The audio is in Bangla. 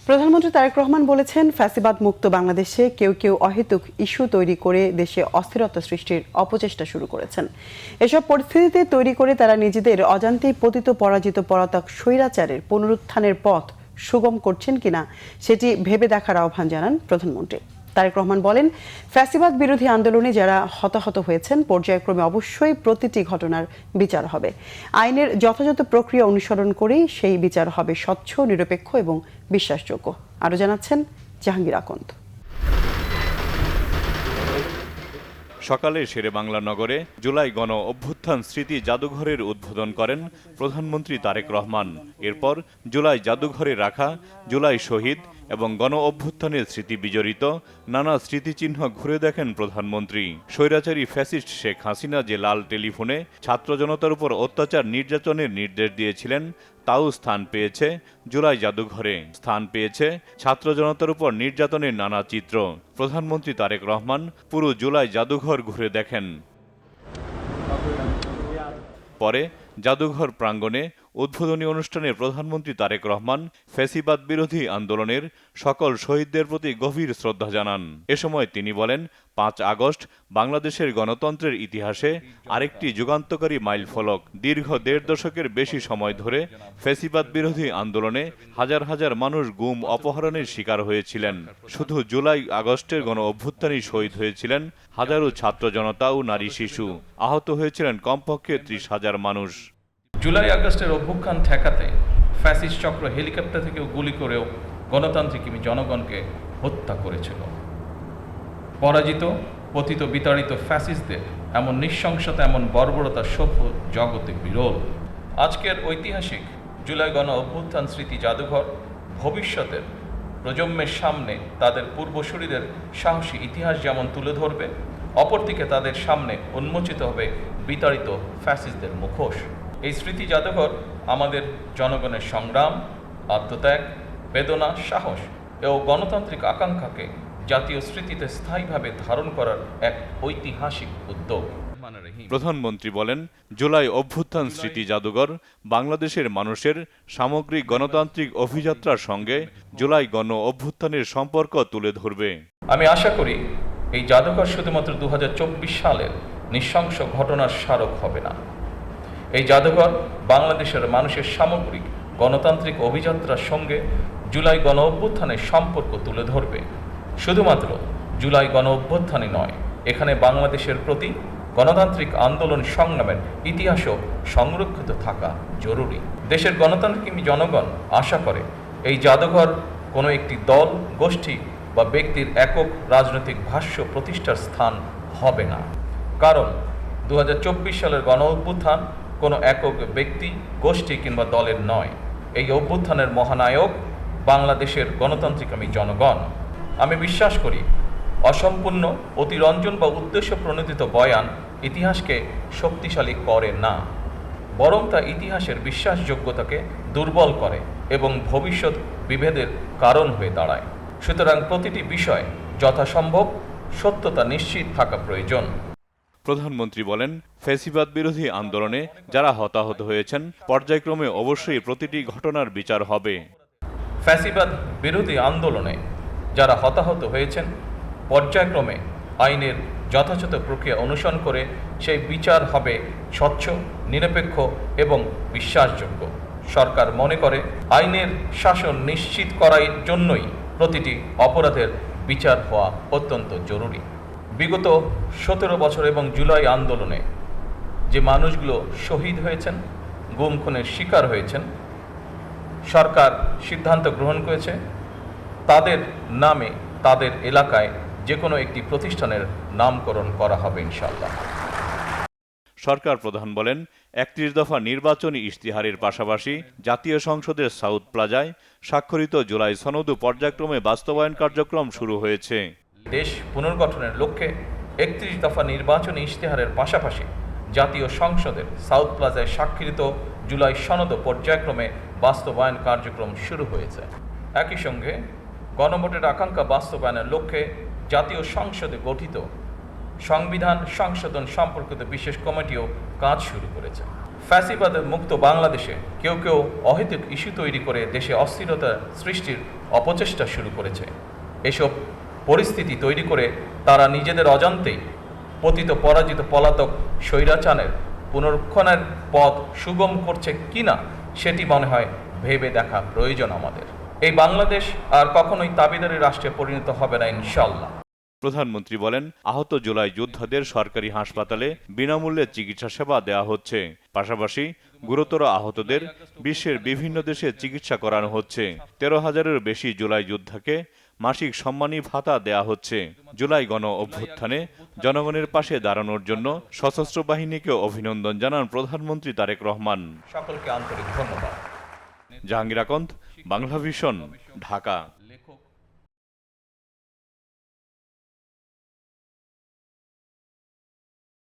প্রধানমন্ত্রী তারেক রহমান বলেছেন, ফ্যাসিবাদ মুক্ত বাংলাদেশে কেউ কেউ অহেতুক ইস্যু তৈরি করে দেশে অস্থিরতা সৃষ্টির অপচেষ্টা শুরু করেছেন। এসব পরিস্থিতিতে তৈরি করে তারা নিজেদের অজান্তেই পতিত পরাজিত পলাতক স্বৈরাচারের পুনরুত্থানের পথ সুগম করছেন কিনা সেটি ভেবে দেখার আহ্বান জানান প্রধানমন্ত্রী। তারেক রহমান বলেন, ফ্যাসিবাদ বিরোধী আন্দোলনে যারা হতাহত হয়েছেন পর্যায়ক্রমে অবশ্যই প্রতিটি ঘটনার বিচার হবে। আইনের যথাযথ প্রক্রিয়া অনুসরণ করেই সেই বিচার হবে স্বচ্ছ, নিরপেক্ষ এবং বিশ্বাসযোগ্য। আরও জানাচ্ছেন জাহাঙ্গীর আকন্দ। সকালে শেরেবাংলা নগরে জুলাই গণ অভ্যুত্থান স্মৃতি জাদুঘরের উদ্বোধন করেন প্রধানমন্ত্রী তারেক রহমান। এরপর জুলাই জাদুঘরে রাখা জুলাই শহীদ এবং গণ অভ্যুত্থানের স্মৃতি বিজড়িত নানা স্মৃতিচিহ্ন ঘুরে দেখেন প্রধানমন্ত্রী। স্বৈরাচারী ফ্যাসিস্ট শেখ হাসিনা যে লাল টেলিফোনে ছাত্র জনতার উপর অত্যাচার নির্যাতনের নির্দেশ দিয়েছিলেন, তাও স্থান পেয়েছে জুলাই জাদুঘরে। স্থান পেয়েছে ছাত্র জনতার উপর নির্যাতনের নানা চিত্র। প্রধানমন্ত্রী তারেক রহমান পুরো জুলাই জাদুঘর ঘুরে দেখেন। পরে জাদুঘর প্রাঙ্গণে উদ্বোধনী অনুষ্ঠানে প্রধানমন্ত্রী তারেক রহমান ফ্যাসিবাদ বিরোধী আন্দোলনের সকল শহীদদের প্রতি গভীর শ্রদ্ধা জানান। এ সময় তিনি বলেন, ৫ আগস্ট বাংলাদেশের গণতন্ত্রের ইতিহাসে আরেকটি যুগান্তকারী মাইলফলক। দীর্ঘ ১.৫ দশকের বেশি সময় ধরে ফ্যাসিবাদ বিরোধী আন্দোলনে হাজার হাজার মানুষ গুম অপহরণের শিকার হয়েছিলেন। শুধু জুলাই আগস্টের গণ অভ্যুত্থানেই শহীদ হয়েছিলেন হাজারো ছাত্র জনতা ও নারী শিশু। আহত হয়েছিলেন কমপক্ষে ৩০,০০০ মানুষ। জুলাই আগস্টের অভ্যুত্থান ঠেকাতে ফ্যাসিস্ট চক্র হেলিকপ্টার থেকেও গুলি করেও গণতান্ত্রিক জনগণকে হত্যা করেছিল। পরাজিত, পতিত, বিতাড়িত ফ্যাসিস্টদের এমন নৃশংসতা, এমন বর্বরতা সভ্য জগতে বিরল। আজকের ঐতিহাসিক জুলাই গণ অভ্যুত্থান স্মৃতি জাদুঘর ভবিষ্যতের প্রজন্মের সামনে তাদের পূর্বসূরিদের সাহসী ইতিহাস যেমন তুলে ধরবে, অপরদিকে তাদের সামনে উন্মোচিত হবে বিতাড়িত ফ্যাসিস্টদের মুখোশ। এই স্মৃতি জাদুঘর আমাদের জনগণের সংগ্রাম, আত্মত্যাগ, বেদনা, সাহস ও গণতান্ত্রিক আকাঙ্ক্ষাকে জাতীয় স্মৃতিতে স্থায়ীভাবে ধারণ করার এক ঐতিহাসিক উদ্যোগ। প্রধানমন্ত্রী বলেন, জুলাই অভ্যুত্থান স্মৃতি জাদুঘর বাংলাদেশের মানুষের সামগ্রিক গণতান্ত্রিক অভিযাত্রার সঙ্গে জুলাই গণ অভ্যুত্থানের সম্পর্ক তুলে ধরবে। আমি আশা করি এই জাদুঘর শুধুমাত্র ২০২৪ সালের নৃশংস ঘটনার স্মারক হবে না। এই জাদুঘর বাংলাদেশের মানুষের সামগ্রিক গণতান্ত্রিক অভিযাত্রার সঙ্গে জুলাই গণ অভ্যুত্থানের সম্পর্ক তুলে ধরবে। শুধুমাত্র জুলাই গণ অভ্যুত্থানই নয়, এখানে বাংলাদেশের প্রতি গণতান্ত্রিক আন্দোলন সংগ্রামের ইতিহাসও সংরক্ষিত থাকা জরুরি। দেশের গণতান্ত্রিক জনগণ আশা করে এই জাদুঘর কোনো একটি দল, গোষ্ঠী বা ব্যক্তির একক রাজনৈতিক ভাষ্য প্রতিষ্ঠার স্থান হবে না। কারণ ২০২৪ সালের গণ অভ্যুত্থান কোনো একক ব্যক্তি, গোষ্ঠী কিংবা দলের নয়। এই অভ্যুত্থানের মহানায়ক বাংলাদেশের গণতান্ত্রিক জনগণ। আমি বিশ্বাস করি, অসম্পূর্ণ, অতিরঞ্জন বা উদ্দেশ্য প্রণোদিত বয়ান ইতিহাসকে শক্তিশালী করে না, বরং তা ইতিহাসের বিশ্বাসযোগ্যতাকে দুর্বল করে এবং ভবিষ্যৎ বিভেদের কারণ হয়ে দাঁড়ায়। সুতরাং প্রতিটি বিষয় যথাসম্ভব সত্যতা নিশ্চিত থাকা প্রয়োজন। প্রধানমন্ত্রী বলেন, ফ্যাসিবাদ বিরোধী আন্দোলনে যারা হতাহত হয়েছেন পর্যায়ক্রমে অবশ্যই প্রতিটি ঘটনার বিচার হবে। ফ্যাসিবাদ বিরোধী আন্দোলনে যারা হতাহত হয়েছেন পর্যায়ক্রমে আইনের যথাযথ প্রক্রিয়া অনুসরণ করে সেই বিচার হবে স্বচ্ছ, নিরপেক্ষ এবং বিশ্বাসযোগ্য। সরকার মনে করে আইনের শাসন নিশ্চিত করার জন্যই প্রতিটি অপরাধের বিচার হওয়া অত্যন্ত জরুরি। বিগত ১৭ বছর এবং জুলাই আন্দোলনে যে মানুষগুলো শহীদ হয়েছেন, গুম খুনের শিকার হয়েছেন, সরকার সিদ্ধান্ত গ্রহণ করেছে তাদের নামে তাদের এলাকায় যে কোনো একটি প্রতিষ্ঠানের নামকরণ করা হবে ইনশাআল্লাহ। সরকার প্রধান বলেন, ৩১ দফা নির্বাচনী ইশতেহারের পাশাপাশি জাতীয় সংসদের সাউথ প্লাজায় স্বাক্ষরিত জুলাই সনদ পর্যায়ক্রমে বাস্তবায়ন কার্যক্রম শুরু হয়েছে। দেশ পুনর্গঠনের লক্ষ্যে ৩১ দফা নির্বাচনী ইশতেহারের পাশাপাশি জাতীয় সংসদের সাউথ প্লাজায় স্বাক্ষরিত জুলাই সনদ পর্যায়ক্রমে বাস্তবায়ন কার্যক্রম শুরু হয়েছে। একই সঙ্গে গণভোটের আকাঙ্ক্ষা বাস্তবায়নের লক্ষ্যে জাতীয় সংসদে গঠিত সংবিধান সংশোধন সম্পর্কিত বিশেষ কমিটিও কাজ শুরু করেছে। ফ্যাসিবাদ মুক্ত বাংলাদেশে কেউ কেউ অহেতুক ইস্যু তৈরি করে দেশে অস্থিরতা সৃষ্টির অপচেষ্টা শুরু করেছে। এসব পরিস্থিতি তৈরি করে তারা নিজেদের অজান্তেই পতিত পরাজিত পলাতক স্বৈরাচারের পুনরুত্থানের পথ সুগম করছে কিনা সেটি মনে হয় ভেবে দেখা প্রয়োজন আমাদের। এই বাংলাদেশ আর কখনোই তাবিদারি রাষ্ট্রে পরিণত হবে না ইনশাআল্লাহ। প্রধানমন্ত্রী বলেন, আহত জুলাই যোদ্ধাদের সরকারি হাসপাতালে বিনামূল্যে চিকিৎসা সেবা দেওয়া হচ্ছে। পাশাপাশি গুরুতর আহতদের বিশ্বের বিভিন্ন দেশে চিকিৎসা করানো হচ্ছে। 13,000-এর বেশি জুলাই যোদ্ধাকে মাসিক সম্মানী ভাতা দেয়া হচ্ছে। জুলাই গণ অভ্যুত্থানে জনগণের পাশে দাঁড়ানোর জন্য সশস্ত্র বাহিনীকে অভিনন্দন জানান প্রধানমন্ত্রী তারেক রহমান। সকলকে আন্তরিক ধন্যবাদ। জাহাঙ্গীর আকন্দ, বাংলা ভিশন, ঢাকা।